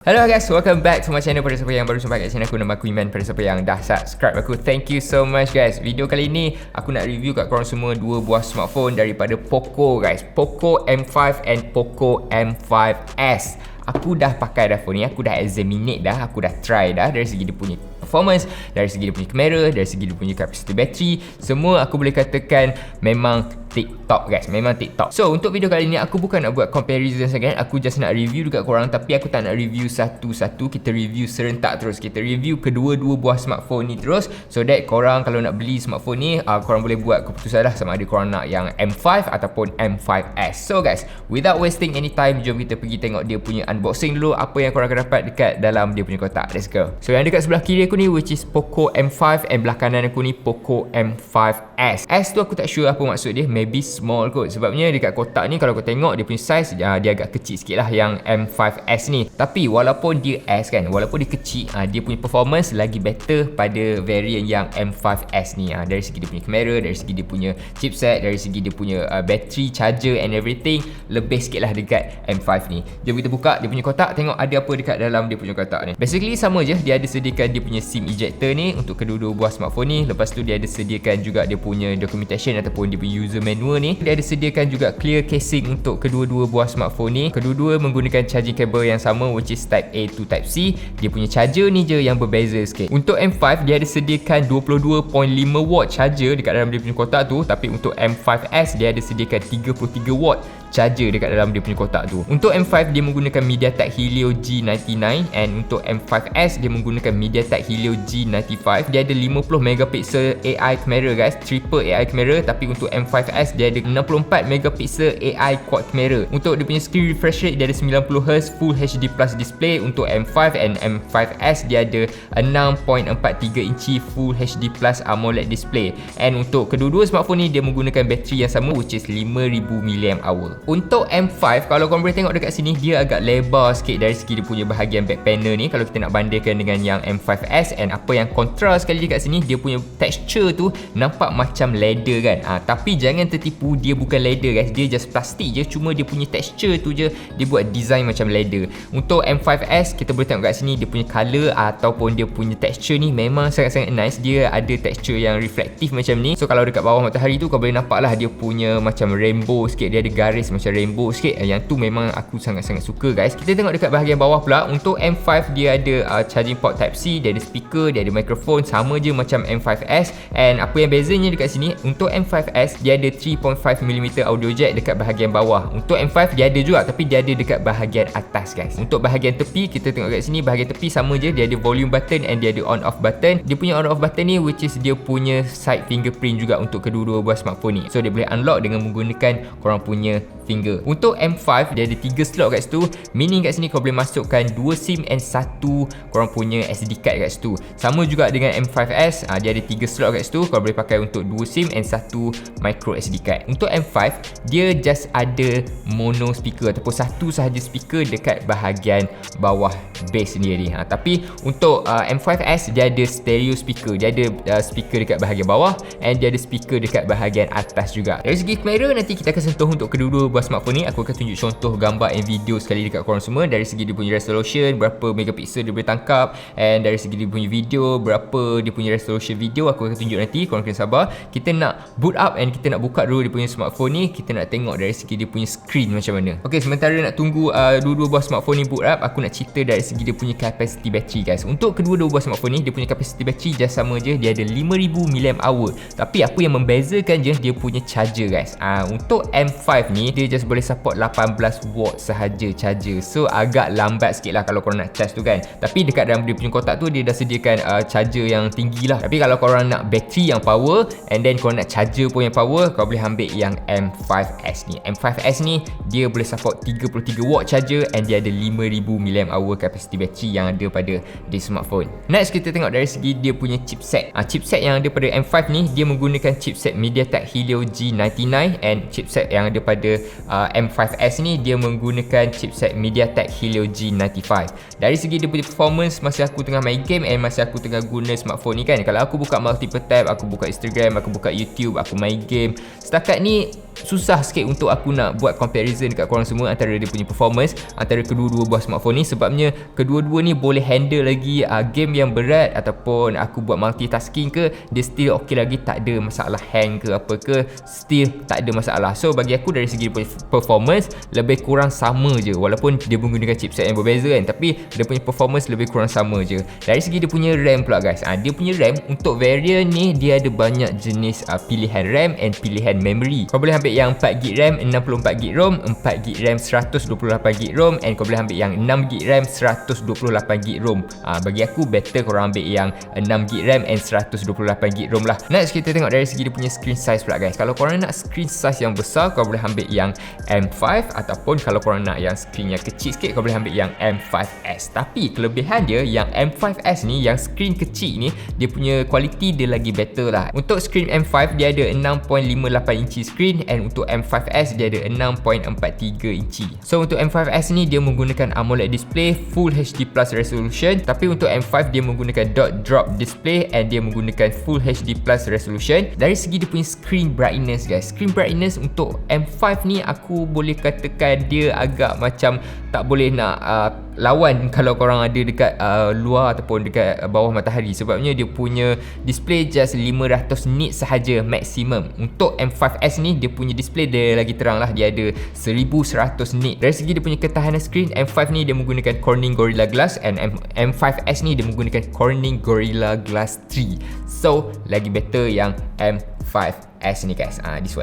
Hello guys, welcome back to my channel. Pada siapa yang baru sampai kat channel aku, nama aku Iman. Pada siapa yang dah subscribe aku, thank you so much guys. Video kali ni aku nak review kat korang semua dua buah smartphone daripada Poco guys, Poco M5 and Poco M5s. Aku dah pakai dah phone ni, aku dah examine dah, aku dah try dah dari segi dia punya performance, dari segi dia punya kamera, dari segi dia punya kapasiti bateri. Semua aku boleh katakan memang TikTok guys, memang TikTok. So untuk video kali ni aku bukan nak buat comparison sangat, aku just nak review dekat korang. Tapi aku tak nak review satu-satu, kita review serentak terus. Kita review kedua-dua buah smartphone ni terus, so that korang kalau nak beli smartphone ni, korang boleh buat keputusan lah sama ada korang nak yang M5 ataupun M5s. So guys, without wasting any time, jom kita pergi tengok dia punya unboxing dulu, apa yang korang akan dapat dekat dalam dia punya kotak. Let's go. So yang dekat sebelah kiri aku ni, which is Poco M5, and belah kanan aku ni Poco M5s. S tu aku tak sure apa maksud dia, maybe small kot. Sebabnya dekat kotak ni kalau kau tengok dia punya size, dia agak kecil sikit lah yang M5s ni. Tapi walaupun dia S kan, walaupun dia kecil, dia punya performance lagi better pada variant yang M5s ni. Dari segi dia punya kamera, dari segi dia punya chipset, dari segi dia punya battery, charger and everything, lebih sikit lah dekat M5 ni. Jom kita buka dia punya kotak, tengok ada apa dekat dalam dia punya kotak ni. Basically sama je, dia ada sediakan dia punya SIM ejector ni untuk kedua-dua buah smartphone ni. Lepas tu dia ada sediakan juga dia punya documentation ataupun dia punya user manual ni. Dia ada sediakan juga clear casing untuk kedua-dua buah smartphone ni. Kedua-dua menggunakan charging cable yang sama, which is type A to type C. Dia punya charger ni je yang berbeza sikit. Untuk M5 dia ada sediakan 22.5 watt charger dekat dalam dia punya kotak tu. Tapi untuk M5s dia ada sediakan 33 watt charger dekat dalam dia punya kotak tu. Untuk M5 dia menggunakan MediaTek Helio G99, and untuk M5s dia menggunakan MediaTek Helio G95. Dia ada 50 megapixel AI kamera guys, triple AI kamera. Tapi untuk M5s dia ada 64 megapixel AI quad kamera. Untuk dia punya screen refresh rate dia ada 90Hz Full HD Plus display untuk M5, and M5s dia ada 6.43 inci Full HD Plus AMOLED display. And untuk kedua-dua smartphone ni dia menggunakan bateri yang sama, which is 5000 mAh. Untuk M5 kalau korang boleh tengok dekat sini, dia agak lebar sikit dari segi dia punya bahagian back panel ni kalau kita nak bandingkan dengan yang M5s. And apa yang kontras sekali dekat sini, dia punya texture tu nampak macam leather kan. Tapi jangan tertipu, dia bukan leather guys, dia just plastik je, cuma dia punya texture tu je dia buat design macam leather. Untuk M5s kita boleh tengok kat sini, dia punya color ataupun dia punya texture ni memang sangat-sangat nice. Dia ada texture yang reflektif macam ni. So kalau dekat bawah matahari tu kau boleh nampak lah dia punya macam rainbow sikit, dia ada garis macam rainbow sikit. Yang tu memang aku sangat-sangat suka guys. Kita tengok dekat bahagian bawah pula. Untuk M5 dia ada charging port type C, dia ada speaker, dia ada mikrofon, sama je macam M5s. And apa yang bezanya dekat sini, untuk M5s dia ada 3.5mm audio jack dekat bahagian bawah. Untuk M5 dia ada juga, tapi dia ada dekat bahagian atas guys. Untuk bahagian tepi, kita tengok kat sini, bahagian tepi sama je, dia ada volume button and dia ada on off button. Dia punya on off button ni which is dia punya side fingerprint juga untuk kedua-dua buah smartphone ni. So dia boleh unlock dengan menggunakan korang punya finger. Untuk M5 dia ada 3 slot kat situ, meaning kat sini kau boleh masukkan 2 SIM and 1 korang punya SD card kat situ. Sama juga dengan M5s, dia ada 3 slot kat situ, kau boleh pakai untuk 2 SIM and 1 micro SD card. Untuk M5 dia just ada mono speaker ataupun satu sahaja speaker dekat bahagian bawah base sendiri. Tapi untuk M5s dia ada stereo speaker, dia ada speaker dekat bahagian bawah and dia ada speaker dekat bahagian atas juga. Dari segi kamera nanti kita akan sentuh untuk kedua-dua buah smartphone ni. Aku akan tunjuk contoh gambar and video sekali dekat korang semua. Dari segi dia punya resolution, berapa megapixel dia boleh tangkap, and dari segi dia punya video, berapa dia punya resolution video, aku akan tunjuk nanti. Korang kena sabar. Kita nak boot up and kita nak buka dulu dia punya smartphone ni. Kita nak tengok dari segi dia punya screen macam mana. Ok, sementara nak tunggu dua-dua buah smartphone ni boot up, aku nak cerita dari segi dia punya capacity battery guys. Untuk kedua-dua buah smartphone ni dia punya capacity battery just sama je, dia ada 5000 mAh. Tapi apa yang membezakan je dia punya charger guys. Untuk M5 ni dia just boleh support 18 watt sahaja charger. So agak lambat sikit lah kalau korang nak charge tu kan. Tapi dekat dalam dia punya kotak tu dia dah sediakan charger yang tinggi lah. Tapi kalau korang nak bateri yang power and then korang nak charger pun yang power, kau boleh ambil yang M5s ni. M5s ni dia boleh support 33 watt charger and dia ada 5000 mAh capacity battery yang ada pada di smartphone. Next kita tengok dari segi dia punya chipset. Chipset yang ada pada M5 ni dia menggunakan chipset MediaTek Helio G99, and chipset yang ada pada M5S ni dia menggunakan chipset MediaTek Helio G95. Dari segi dia punya performance masa aku tengah main game and masa aku tengah guna smartphone ni kan, kalau aku buka multiple tab, aku buka Instagram, aku buka YouTube, aku main game, setakat ni susah sikit untuk aku nak buat comparison dekat korang semua antara dia punya performance antara kedua-dua buah smartphone ni, sebabnya kedua-dua ni boleh handle lagi game yang berat ataupun aku buat multitasking ke, dia still ok lagi, tak ada masalah hang ke apa ke, still tak ada masalah. So bagi aku dari segi performance lebih kurang sama je, walaupun dia menggunakan chipset yang berbeza kan, tapi dia punya performance lebih kurang sama je. Dari segi dia punya RAM pula guys, dia punya RAM untuk variant ni dia ada banyak jenis pilihan RAM and pilihan memory. Kau boleh ambil yang 4GB RAM, 64GB ROM, 4GB RAM, 128GB ROM, and kau boleh ambil yang 6GB RAM, 128GB ROM. Bagi aku better korang ambil yang 6GB RAM and 128GB ROM lah. Next kita tengok dari segi dia punya screen size pula guys. Kalau korang nak screen size yang besar, kau boleh ambil yang M5, ataupun kalau korang nak yang screen yang kecil sikit, kau boleh ambil yang M5S. Tapi kelebihan dia yang M5S ni, yang screen kecil ni, dia punya quality dia lagi better lah. Untuk screen M5 dia ada 6.58 inci screen, and untuk M5S dia ada 6.43 inci. So untuk M5S ni dia menggunakan AMOLED display Full HD Plus resolution, tapi untuk M5 dia menggunakan dot drop display and dia menggunakan Full HD Plus resolution. Dari segi dia punya screen brightness guys, screen brightness untuk M5 ni aku boleh katakan dia agak macam tak boleh nak lawan kalau korang ada dekat luar ataupun dekat bawah matahari, sebabnya dia punya display just 500 nit sahaja maksimum. Untuk M5S ni dia punya display dia lagi terang lah, dia ada 1100 nit. Dari segi dia punya ketahanan screen, M5 ni dia menggunakan Corning Gorilla Glass and M5S ni dia menggunakan Corning Gorilla Glass 3. So lagi better yang M5S ni guys. This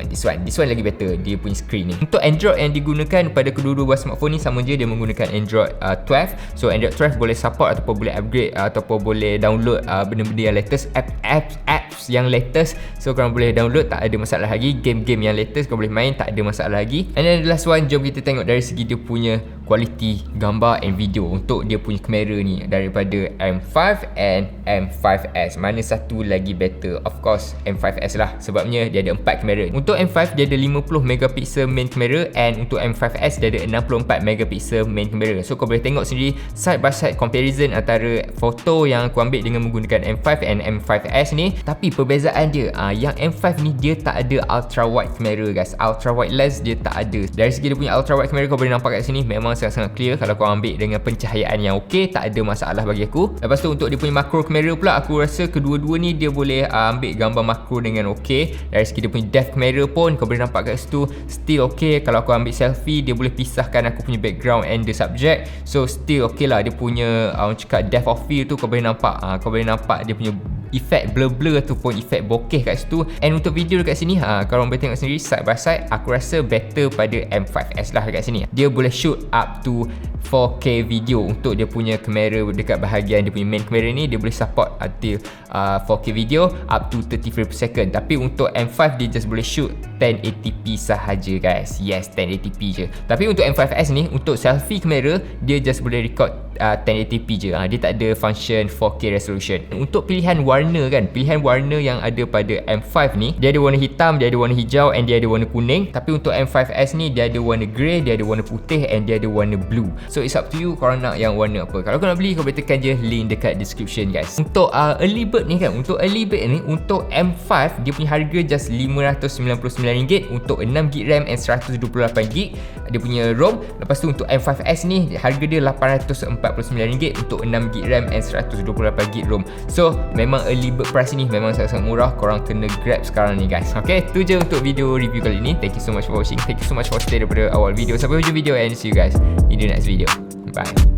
one lagi better dia punya screen ni. Untuk Android yang digunakan pada kedua-dua buah smartphone ni sama je, dia menggunakan Android 12. So Android 12 boleh support ataupun boleh upgrade ataupun boleh download benda-benda yang latest, apps yang latest. So korang boleh download, tak ada masalah lagi. Game-game yang latest kau boleh main, tak ada masalah lagi. And then the last one, jom kita tengok dari segi dia punya quality gambar and video. Untuk dia punya kamera ni daripada M5 and M5S, mana satu lagi better? Of course M5S lah, sebabnya dia ada 4 kamera. Untuk M5 dia ada 50 megapixel main kamera, and untuk M5S dia ada 64 megapixel main kamera. So kau boleh tengok sendiri side by side comparison antara foto yang aku ambil dengan menggunakan M5 and M5S ni. Tapi perbezaan dia, yang M5 ni dia tak ada ultra wide kamera guys. Ultra wide lens dia tak ada. Dari segi dia punya ultra wide kamera kau boleh nampak kat sini memang sangat-sangat clear kalau kau ambil dengan pencahayaan yang okey, tak ada masalah bagi aku. Lepas tu untuk dia punya makro kamera pula, aku rasa kedua-dua ni dia boleh ambil gambar makro dengan okey. Dari segi dia punya depth kamera pun kau boleh nampak kat situ still okey. Kalau aku ambil selfie, dia boleh pisahkan aku punya background and the subject. So still okey lah. Dia punya orang cakap depth of field tu kau boleh nampak. Kau boleh nampak dia punya efek blur-blur ataupun efek bokeh kat situ. And untuk video dekat sini, kalau boleh tengok sendiri side by side, aku rasa better pada M5S lah dekat sini. Dia boleh shoot up to 4K video. Untuk dia punya kamera dekat bahagian dia punya main kamera ni, dia boleh support until 4K video up to 30 frames per second. Tapi untuk M5 dia just boleh shoot 1080p sahaja guys. Yes, 1080p je. Tapi untuk M5S ni, untuk selfie kamera, dia just boleh record 1080p je. Dia tak ada function 4K resolution. Untuk pilihan warna kan, pilihan warna yang ada pada M5 ni, dia ada warna hitam, dia ada warna hijau, and dia ada warna kuning. Tapi untuk M5S ni dia ada warna grey, dia ada warna putih, and dia ada warna blue. So it's up to you korang nak yang warna apa. Kalau kau nak beli, kau boleh tekan je link dekat description guys. Untuk early bird ni kan, untuk early bird ni, untuk M5 dia punya harga just RM599. Untuk 6GB RAM and 128GB dia punya ROM. Lepas tu untuk M5S ni harga dia RM849 untuk 6GB RAM and 128GB ROM. So memang early bird price ni memang sangat-sangat murah. Korang kena grab sekarang ni guys. Okay, tu je untuk video review kali ni. Thank you so much for watching. Thank you so much for stay daripada awal video sampai hujung video, and see you guys in the next video. Bye.